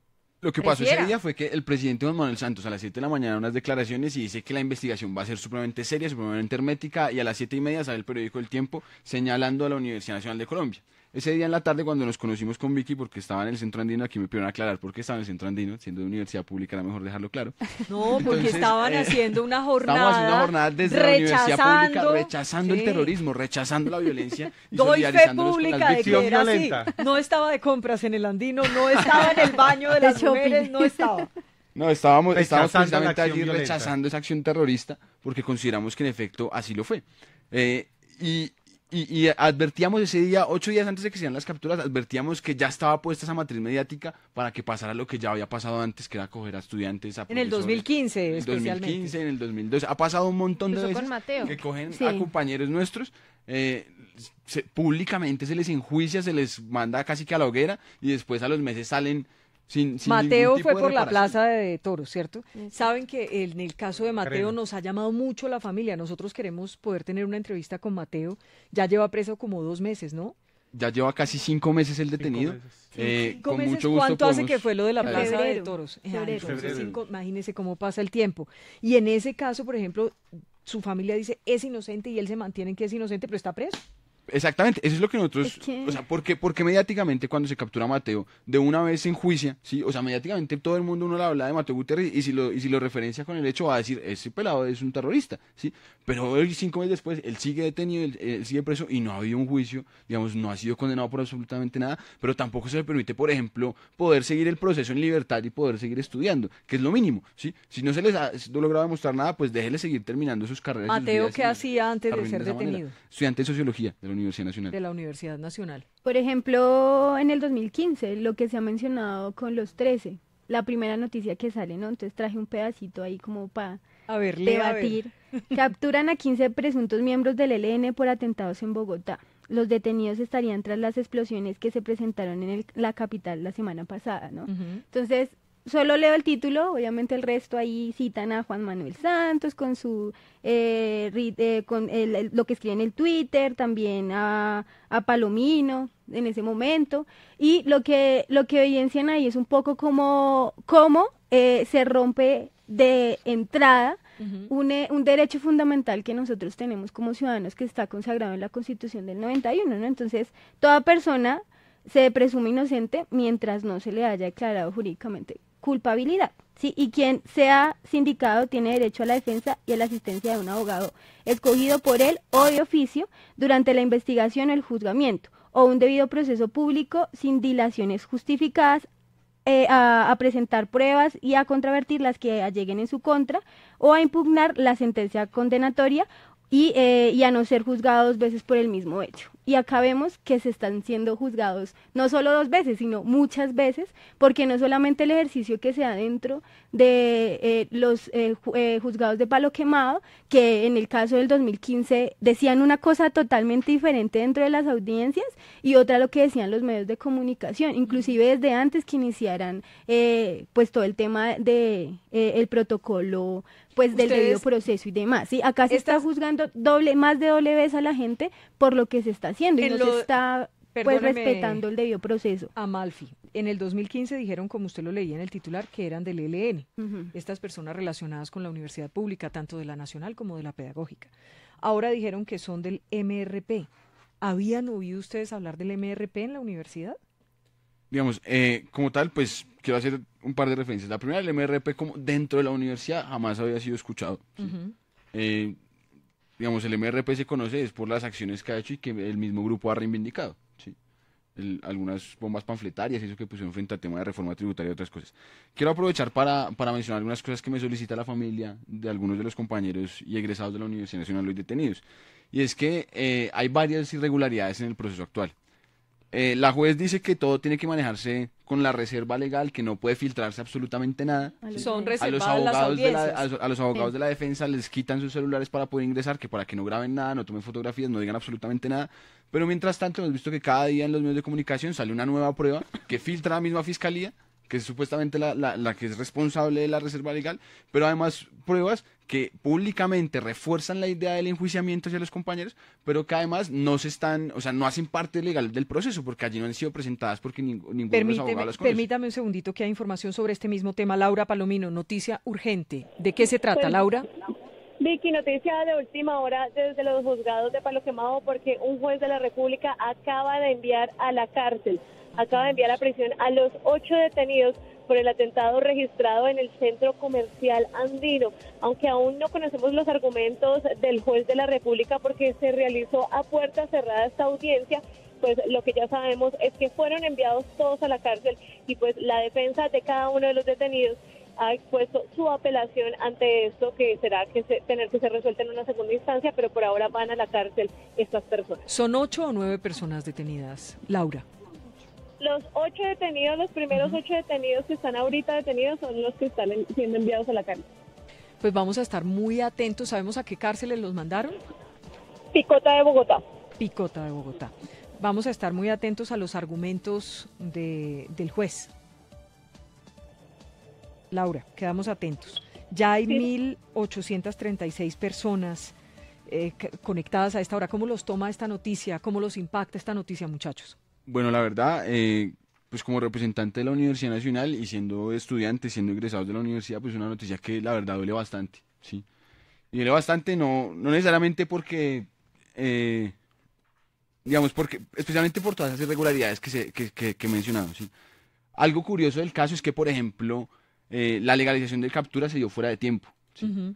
Lo que pasó ese Pareciera. día fue que el presidente Juan Manuel Santos a las 7 de la mañana unas declaraciones y dice que la investigación va a ser supremamente seria, supremamente hermética, y a las 7:30 sale el periódico El Tiempo señalando a la Universidad Nacional de Colombia. Ese día en la tarde, cuando nos conocimos con Vicky, porque estaba en el Centro Andino, aquí me pidieron aclarar por qué estaba en el Centro Andino, siendo de universidad pública era mejor dejarlo claro. No, porque Entonces, estaban haciendo una jornada. Estábamos haciendo una jornada desde la universidad pública, rechazando sí. el terrorismo, rechazando la violencia y Doy fe solidarizándonos con pública las de víctimas. que era así. violenta. No estaba de compras en el Andino, no estaba en el baño de las shopping. mujeres, no estaba. No, estábamos Rechazando la precisamente acción allí violenta. rechazando esa acción terrorista porque consideramos que en efecto así lo fue. Y advertíamos ese día, 8 días antes de que se dieran las capturas, advertíamos que ya estaba puesta esa matriz mediática para que pasara lo que ya había pasado antes, que era coger a estudiantes, a En el profesores. 2015 En el especialmente. 2015, en el 2012. Ha pasado un montón de Incluso veces con Mateo. que cogen Sí. a compañeros nuestros, públicamente se les enjuicia, se les manda casi que a la hoguera y después a los meses salen sin Mateo ningún tipo fue de por la reparación. Plaza de Toros, ¿cierto? Sí. Saben que en el caso de Mateo Creo. nos ha llamado mucho la familia. Nosotros queremos poder tener una entrevista con Mateo. Ya lleva preso como 2 meses, ¿no? Ya lleva casi 5 meses el detenido. 5 meses. 5 Con meses, mucho gusto ¿cuánto hace podemos- que fue lo de la Febrero. Plaza de Toros? Febrero. Entonces, Febrero. imagínese cómo pasa el tiempo. Y en ese caso, por ejemplo, su familia dice es inocente y él se mantiene en que es inocente, pero está preso. Exactamente, eso es lo que nosotros, Es que- o sea, porque mediáticamente cuando se captura a Mateo, de una vez se enjuicia, ¿sí? O sea, mediáticamente todo el mundo uno le habla de Mateo Gutiérrez y si lo referencia con el hecho va a decir, ese pelado es un terrorista, ¿sí? Pero hoy, 5 meses después, él sigue detenido, él sigue preso y no ha habido un juicio, digamos, no ha sido condenado por absolutamente nada, pero tampoco se le permite, por ejemplo, poder seguir el proceso en libertad y poder seguir estudiando, que es lo mínimo, ¿sí? Si no se les ha logrado demostrar nada, pues déjele seguir terminando sus carreras. y sus Mateo, vidas ¿qué y hacía antes de arruinen ser esa manera. detenido? Estudiante de Sociología de la Universidad Nacional. De la Universidad Nacional. Por ejemplo, en el 2015, lo que se ha mencionado con los 13, la primera noticia que sale, ¿no? Entonces traje un pedacito ahí como para A ver, lea, a ver. debatir. Capturan a 15 presuntos miembros del ELN por atentados en Bogotá. Los detenidos estarían tras las explosiones que se presentaron en la capital la semana pasada, ¿no? Ujú. Entonces, solo leo el título, obviamente el resto ahí citan a Juan Manuel Santos con su lo que escribe en el Twitter, también a Palomino en ese momento, y lo que evidencian ahí es un poco cómo se rompe de entrada Ujú. un derecho fundamental que nosotros tenemos como ciudadanos que está consagrado en la Constitución del 91, ¿no? Entonces, toda persona se presume inocente mientras no se le haya declarado jurídicamente culpabilidad, ¿sí? Y quien sea sindicado tiene derecho a la defensa y a la asistencia de un abogado escogido por él o de oficio durante la investigación o el juzgamiento, o un debido proceso público sin dilaciones justificadas, a presentar pruebas y a controvertir las que alleguen en su contra, o a impugnar la sentencia condenatoria y a no ser juzgados 2 veces por el mismo hecho. Y acá vemos que se están siendo juzgados no solo 2 veces, sino muchas veces, porque no solamente el ejercicio que se da dentro de los juzgados de Palo Quemado, que en el caso del 2015 decían una cosa totalmente diferente dentro de las audiencias y otra lo que decían los medios de comunicación, inclusive desde antes que iniciaran pues todo el tema de el protocolo pues del Ustedes- debido proceso y demás. ¿Sí? Acá se está Estas- juzgando más de doble vez a la gente por lo que se está haciendo y En no lo- se está pues Perdóneme, respetando el debido proceso. Amalfi. En el 2015 dijeron, como usted lo leía en el titular, que eran del ELN. Ujú. Estas personas relacionadas con la universidad pública, tanto de la nacional como de la pedagógica. Ahora dijeron que son del MRP. ¿Habían oído ustedes hablar del MRP en la universidad? Digamos, como tal, pues quiero hacer un par de referencias. La primera, el MRP como dentro de la universidad jamás había sido escuchado. ¿sí? Ujú. Digamos, el MRP se conoce es por las acciones que ha hecho y que el mismo grupo ha reivindicado. ¿sí? Algunas bombas panfletarias y eso que pusieron frente al tema de reforma tributaria y otras cosas. Quiero aprovechar para mencionar algunas cosas que me solicita la familia de algunos de los compañeros y egresados de la Universidad Nacional hoy detenidos. Y es que hay varias irregularidades en el proceso actual. La juez dice que todo tiene que manejarse con la reserva legal, que no puede filtrarse absolutamente nada. A los Son de- A los reservadas las abogados audiencias. a los abogados Sí. de la defensa les quitan sus celulares para poder ingresar, que para que no graben nada, no tomen fotografías, no digan absolutamente nada. Pero mientras tanto hemos visto que cada día en los medios de comunicación sale una nueva prueba que filtra la misma fiscalía, que es supuestamente la que es responsable de la reserva legal, pero además pruebas que públicamente refuerzan la idea del enjuiciamiento hacia los compañeros, pero que además no se están, o sea, no hacen parte legal del proceso, porque allí no han sido presentadas porque ninguno de los abogados las conoce. Permítame un segundito que hay información sobre este mismo tema. Laura Palomino, noticia urgente. ¿De qué se trata, Pues, Laura? Vicky, noticia de última hora desde los juzgados de Palo Quemado porque un juez de la República acaba de enviar a la cárcel, acaba de enviar a prisión a los 8 detenidos por el atentado registrado en el centro comercial andino, aunque aún no conocemos los argumentos del juez de la República porque se realizó a puerta cerrada esta audiencia. Pues lo que ya sabemos es que fueron enviados todos a la cárcel y pues la defensa de cada uno de los detenidos ha expuesto su apelación ante esto, que será tener que ser resuelta en una segunda instancia, pero por ahora van a la cárcel estas personas. ¿Son 8 o 9 personas detenidas, Laura? Los 8 detenidos, los primeros 8 detenidos que están ahorita detenidos son los que están siendo enviados a la cárcel. Pues vamos a estar muy atentos. ¿Sabemos a qué cárceles los mandaron? Picota de Bogotá. Picota de Bogotá. Vamos a estar muy atentos a los argumentos del juez. Laura, quedamos atentos. Ya hay Sí. 1.836 personas conectadas a esta hora. ¿Cómo los toma esta noticia? ¿Cómo los impacta esta noticia, muchachos? Bueno, la verdad, pues como representante de la Universidad Nacional y siendo estudiante, siendo egresados de la universidad, pues una noticia que la verdad duele bastante, ¿sí? Y duele bastante, no necesariamente porque, digamos, especialmente por todas esas irregularidades que he mencionado, ¿sí? Algo curioso del caso es que, por ejemplo, la legalización de captura se dio fuera de tiempo, ¿sí?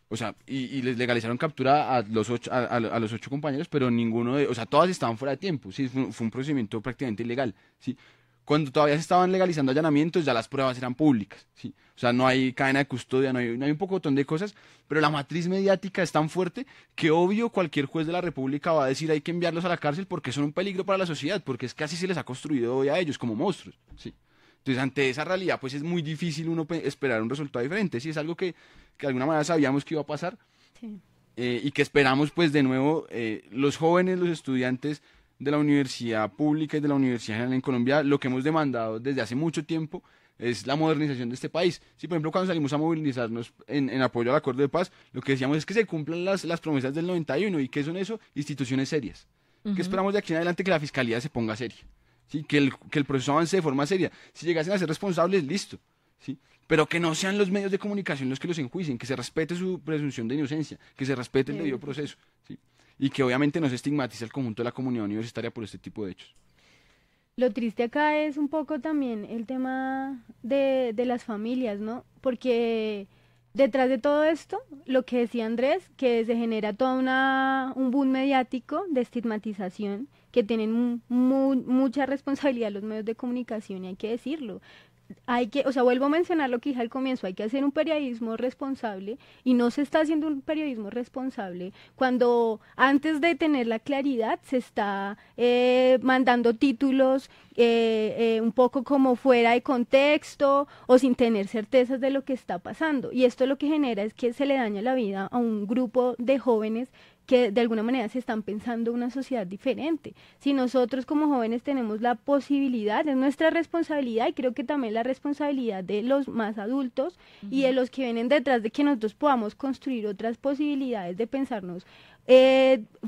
O sea, y les legalizaron captura a los 8 compañeros, pero o sea, todas estaban fuera de tiempo, ¿sí? Fue un procedimiento prácticamente ilegal, ¿sí? Cuando todavía se estaban legalizando allanamientos, ya las pruebas eran públicas, ¿sí? O sea, no hay cadena de custodia, no hay un pocotón de cosas, pero la matriz mediática es tan fuerte que obvio cualquier juez de la República va a decir hay que enviarlos a la cárcel porque son un peligro para la sociedad, porque es que así se les ha construido hoy a ellos como monstruos, ¿sí? Entonces, ante esa realidad, pues es muy difícil uno esperar un resultado diferente, ¿sí? Es algo que de alguna manera sabíamos que iba a pasar, Sí. y que esperamos, pues, de nuevo, los jóvenes, los estudiantes de la universidad pública y de la Universidad General en Colombia, lo que hemos demandado desde hace mucho tiempo es la modernización de este país. Sí, por ejemplo, cuando salimos a movilizarnos en apoyo al acuerdo de paz, lo que decíamos es que se cumplan las promesas del 91. ¿Y qué son eso? Instituciones serias. ¿Qué esperamos de aquí en adelante? Que la Fiscalía se ponga seria, ¿sí? Que el proceso avance de forma seria. Si llegasen a ser responsables, listo, ¿sí? Pero que no sean los medios de comunicación los que los enjuicien, que se respete su presunción de inocencia, que se respete el debido proceso, ¿sí? Y que obviamente no se estigmatice al conjunto de la comunidad universitaria por este tipo de hechos. Lo triste acá es un poco también el tema de las familias, ¿no? Porque detrás de todo esto, lo que decía Andrés, que se genera un boom mediático de estigmatización, que tienen mucha responsabilidad los medios de comunicación, y hay que decirlo. Vuelvo a mencionar lo que dije al comienzo, hay que hacer un periodismo responsable, y no se está haciendo un periodismo responsable cuando antes de tener la claridad se está mandando títulos un poco como fuera de contexto o sin tener certezas de lo que está pasando, y esto lo que genera es que se le daña la vida a un grupo de jóvenes que de alguna manera se están pensando una sociedad diferente. Si nosotros como jóvenes tenemos la posibilidad, es nuestra responsabilidad, y creo que también la responsabilidad de los más adultos y de los que vienen detrás, de que nosotros podamos construir otras posibilidades de pensarnos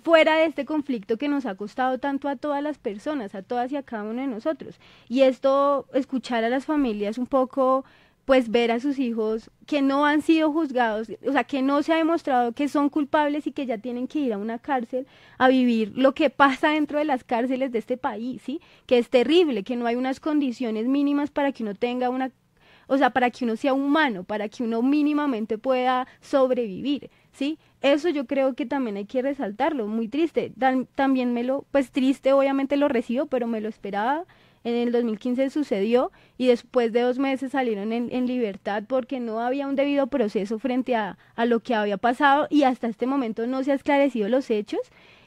fuera de este conflicto que nos ha costado tanto a todas las personas, a todas y a cada uno de nosotros. Y esto, escuchar a las familias un poco, pues ver a sus hijos que no han sido juzgados, o sea, que no se ha demostrado que son culpables y que ya tienen que ir a una cárcel a vivir lo que pasa dentro de las cárceles de este país, ¿sí? Que es terrible, que no hay unas condiciones mínimas para que uno tenga para que uno sea humano, para que uno mínimamente pueda sobrevivir, ¿sí? Eso yo creo que también hay que resaltarlo, muy triste. También triste obviamente lo recibo, pero me lo esperaba. En el 2015 sucedió, y después de 2 meses salieron en libertad porque no había un debido proceso frente a lo que había pasado, y hasta este momento no se ha esclarecido los hechos,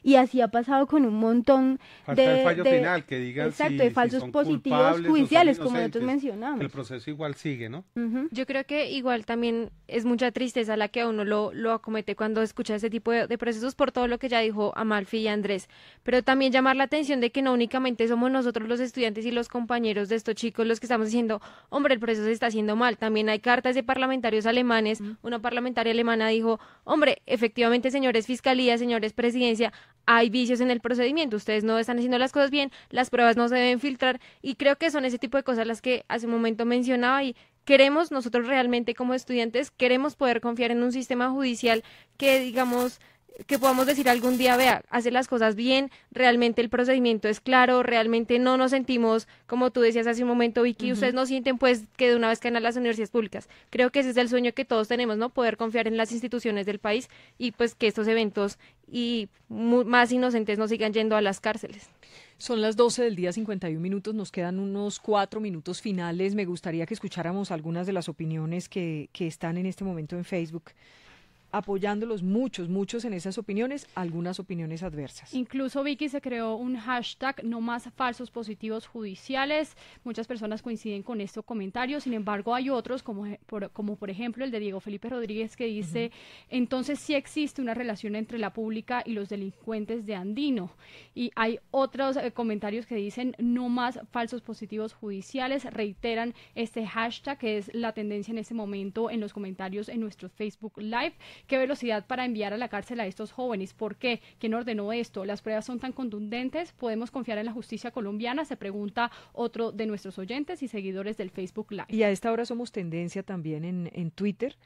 y así ha pasado con un montón Falta el fallo final, que digan de falsos son positivos culpables, judiciales, son como nosotros inocentes, mencionamos. que el proceso igual sigue, ¿no? Yo creo que igual también es mucha tristeza la que a uno lo acomete cuando escucha ese tipo de procesos, por todo lo que ya dijo Amalfi y Andrés, pero también llamar la atención de que no únicamente somos nosotros los estudiantes y los compañeros de estos chicos los que estamos diciendo, hombre, el proceso se está haciendo mal. También hay cartas de parlamentarios alemanes. Una parlamentaria alemana dijo, hombre, efectivamente, señores Fiscalía, señores Presidencia, hay vicios en el procedimiento, ustedes no están haciendo las cosas bien, las pruebas no se deben filtrar, y creo que son ese tipo de cosas las que hace un momento mencionaba. Y queremos, nosotros realmente como estudiantes, queremos poder confiar en un sistema judicial que, digamos, que podamos decir algún día, vea, hace las cosas bien, realmente el procedimiento es claro, realmente no nos sentimos, como tú decías hace un momento, Vicky, ustedes no sienten pues que de una vez caen a las universidades públicas. Creo que ese es el sueño que todos tenemos, ¿no? Poder confiar en las instituciones del país, y pues que estos eventos y más inocentes no sigan yendo a las cárceles. Son las 12 del día, 51 minutos, nos quedan unos 4 minutos finales. Me gustaría que escucháramos algunas de las opiniones que están en este momento en Facebook, apoyándolos muchos en esas opiniones, algunas opiniones adversas. Incluso, Vicky, se creó un hashtag no más falsos positivos judiciales. Muchas personas coinciden con este comentario. Sin embargo, hay otros, como por ejemplo el de Diego Felipe Rodríguez, que dice, entonces sí existe una relación entre la pública y los delincuentes de Andino. Y hay otros comentarios que dicen no más falsos positivos judiciales. Reiteran este hashtag, que es la tendencia en este momento en los comentarios en nuestro Facebook Live. ¿Qué velocidad para enviar a la cárcel a estos jóvenes? ¿Por qué? ¿Quién ordenó esto? ¿Las pruebas son tan contundentes? ¿Podemos confiar en la justicia colombiana? Se pregunta otro de nuestros oyentes y seguidores del Facebook Live. Y a esta hora somos tendencia también en Twitter.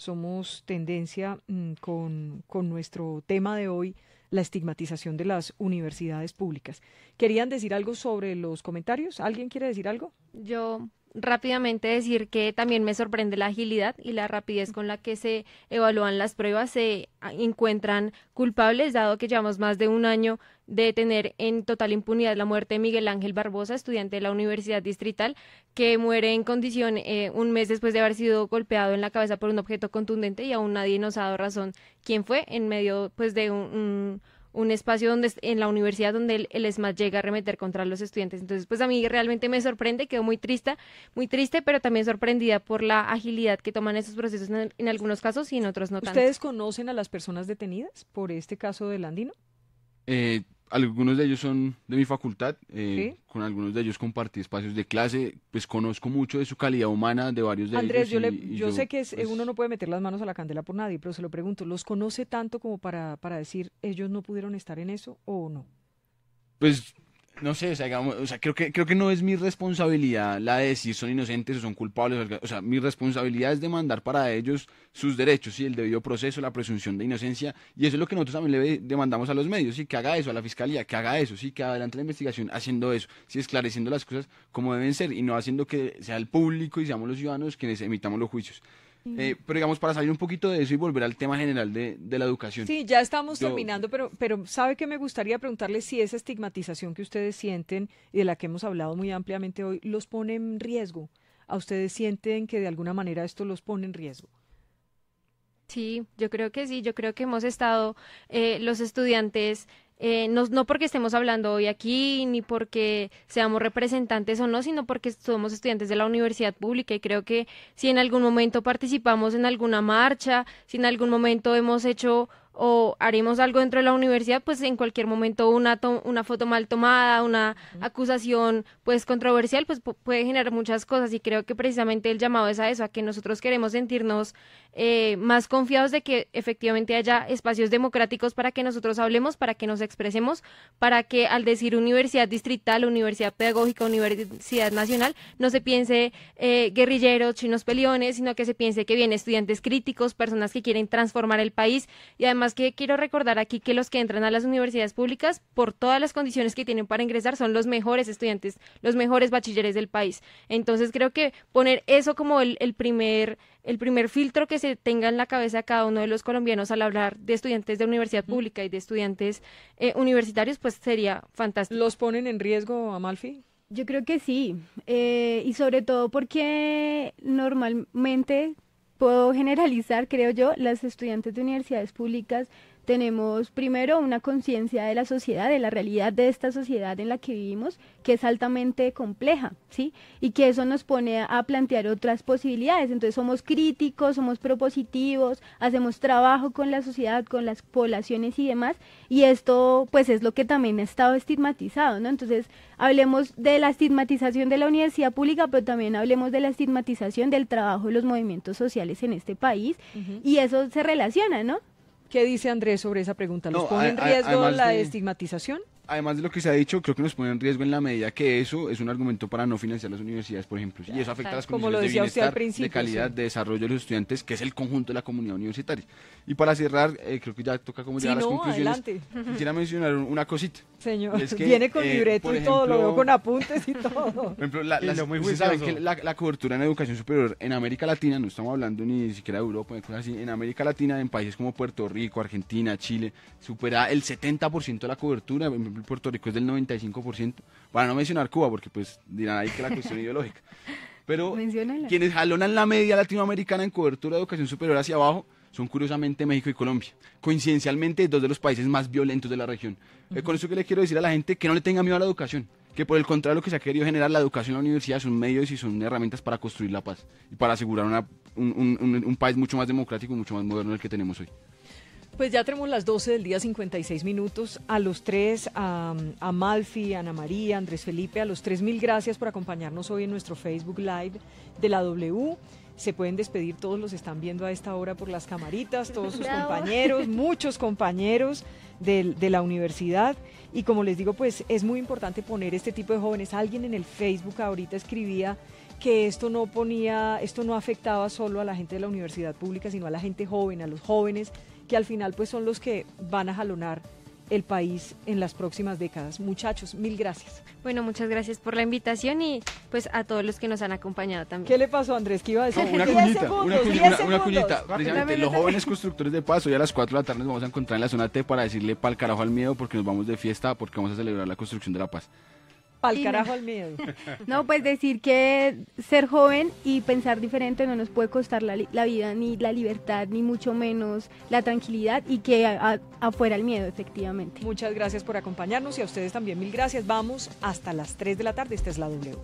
somos tendencia con nuestro tema de hoy, la estigmatización de las universidades públicas. ¿Querían decir algo sobre los comentarios? ¿Alguien quiere decir algo? Yo rápidamente decir que también me sorprende la agilidad y la rapidez con la que se evalúan las pruebas, se encuentran culpables, dado que llevamos más de un año de tener en total impunidad la muerte de Miguel Ángel Barbosa, estudiante de la Universidad Distrital, que muere en condición un mes después de haber sido golpeado en la cabeza por un objeto contundente, y aún nadie nos ha dado razón quién fue, en medio pues de un espacio donde en la universidad donde el ESMAD llega a arremeter contra los estudiantes. Entonces, pues a mí realmente me sorprende, quedo muy triste, pero también sorprendida por la agilidad que toman esos procesos en algunos casos y en otros no tanto. ¿Ustedes conocen a las personas detenidas por este caso del Andino? Algunos de ellos son de mi facultad, ¿Sí? Con algunos de ellos compartí espacios de clase, pues conozco mucho de su calidad humana, de varios de Andrés, ellos. yo sé que pues, uno no puede meter las manos a la candela por nadie, pero se lo pregunto, ¿los conoce tanto como para decir ellos no pudieron estar en eso o no? Pues no sé, creo que no es mi responsabilidad la de decir son inocentes o son culpables, o sea, mi responsabilidad es demandar para ellos sus derechos, ¿sí? El debido proceso, la presunción de inocencia, y eso es lo que nosotros también le demandamos a los medios, ¿sí? Que haga eso, a la fiscalía, que haga eso, ¿sí? Que adelante la investigación haciendo eso, ¿sí? Esclareciendo las cosas como deben ser y no haciendo que sea el público y seamos los ciudadanos quienes emitamos los juicios. Pero digamos, para salir un poquito de eso y volver al tema general de la educación. Sí, ya estamos terminando, pero ¿sabe qué me gustaría preguntarle si esa estigmatización que ustedes sienten y de la que hemos hablado muy ampliamente hoy los pone en riesgo? ¿A ustedes sienten que de alguna manera esto los pone en riesgo? Sí, yo creo que sí, yo creo que hemos estado los estudiantes, no porque estemos hablando hoy aquí, ni porque seamos representantes o no, sino porque somos estudiantes de la universidad pública, y creo que si en algún momento participamos en alguna marcha, si en algún momento hemos hecho o haremos algo dentro de la universidad, pues en cualquier momento una foto mal tomada, una acusación pues controversial, pues puede generar muchas cosas, y creo que precisamente el llamado es a eso, a que nosotros queremos sentirnos más confiados de que efectivamente haya espacios democráticos para que nosotros hablemos, para que nos expresemos, para que al decir universidad distrital, universidad pedagógica, universidad nacional, no se piense guerrilleros, chinos peleones, sino que se piense que vienen estudiantes críticos, personas que quieren transformar el país. Y además que quiero recordar aquí que los que entran a las universidades públicas, por todas las condiciones que tienen para ingresar, son los mejores estudiantes, los mejores bachilleres del país. Entonces creo que poner eso como el primer filtro que se tenga en la cabeza de cada uno de los colombianos al hablar de estudiantes de universidad pública y de estudiantes universitarios, pues sería fantástico. ¿Los ponen en riesgo, Amalfi? Yo creo que sí, y sobre todo porque normalmente, puedo generalizar, creo yo, las estudiantes de universidades públicas tenemos primero una conciencia de la sociedad, de la realidad de esta sociedad en la que vivimos, que es altamente compleja, ¿sí? Y que eso nos pone a plantear otras posibilidades. Entonces somos críticos, somos propositivos, hacemos trabajo con la sociedad, con las poblaciones y demás, y esto pues es lo que también ha estado estigmatizado, ¿no? Entonces hablemos de la estigmatización de la universidad pública, pero también hablemos de la estigmatización del trabajo de los movimientos sociales en este país, y eso se relaciona, ¿no? ¿Qué dice Andrés sobre esa pregunta? ¿Los pone en riesgo la estigmatización? Además de lo que se ha dicho, creo que nos pone en riesgo en la medida que eso es un argumento para no financiar las universidades, por ejemplo. Y eso afecta a las condiciones de bienestar, de calidad, de desarrollo de los estudiantes, que es el conjunto de la comunidad universitaria. Y para cerrar, creo que ya toca como llegar a las conclusiones. Adelante. Quisiera mencionar una cosita. Señor, es que, viene con libreto por y todo, lo veo ejemplo, con apuntes y todo. Por ejemplo, ustedes saben que la cobertura en educación superior en América Latina, no estamos hablando ni siquiera de Europa, de cosas así, en América Latina, en países como Puerto Rico, Argentina, Chile, supera el 70% de la cobertura. Por ejemplo, Puerto Rico es del 95%, para no mencionar Cuba, porque pues dirán ahí que la cuestión ideológica. Pero quienes jalonan la media latinoamericana en cobertura de educación superior hacia abajo son curiosamente México y Colombia. Coincidencialmente, dos de los países más violentos de la región. Con eso que le quiero decir a la gente, que no le tenga miedo a la educación, que por el contrario lo que se ha querido generar, la educación en la universidad son medios y son herramientas para construir la paz y para asegurar un país mucho más democrático y mucho más moderno del que tenemos hoy. Pues ya tenemos las 12 del día, 56 minutos. A los tres, a Amalfi, Ana María, Andrés Felipe, a los tres, mil gracias por acompañarnos hoy en nuestro Facebook Live de la W. Se pueden despedir, todos los están viendo a esta hora por las camaritas, todos sus compañeros, muchos compañeros de la universidad. Y como les digo, pues es muy importante poner este tipo de jóvenes. Alguien en el Facebook ahorita escribía que esto no afectaba solo a la gente de la universidad pública, sino a la gente joven, a los jóvenes, que al final pues son los que van a jalonar el país en las próximas décadas. Muchachos, mil gracias. Bueno, muchas gracias por la invitación y pues a todos los que nos han acompañado también. ¿Qué le pasó, Andrés? ¿Qué iba a decir? No, una 10 cuñita, segundos, una 10 cuñita. segundos. Precisamente, los jóvenes constructores de paz, hoy a las 4 de la tarde nos vamos a encontrar en la zona T para decirle pa'l carajo al miedo, porque nos vamos de fiesta, porque vamos a celebrar la construcción de la paz. Pa'l carajo al miedo. No, pues decir que ser joven y pensar diferente no nos puede costar la vida, ni la libertad, ni mucho menos la tranquilidad, y que afuera el miedo, efectivamente. Muchas gracias por acompañarnos y a ustedes también mil gracias. Vamos hasta las 3 de la tarde. Esta es la W.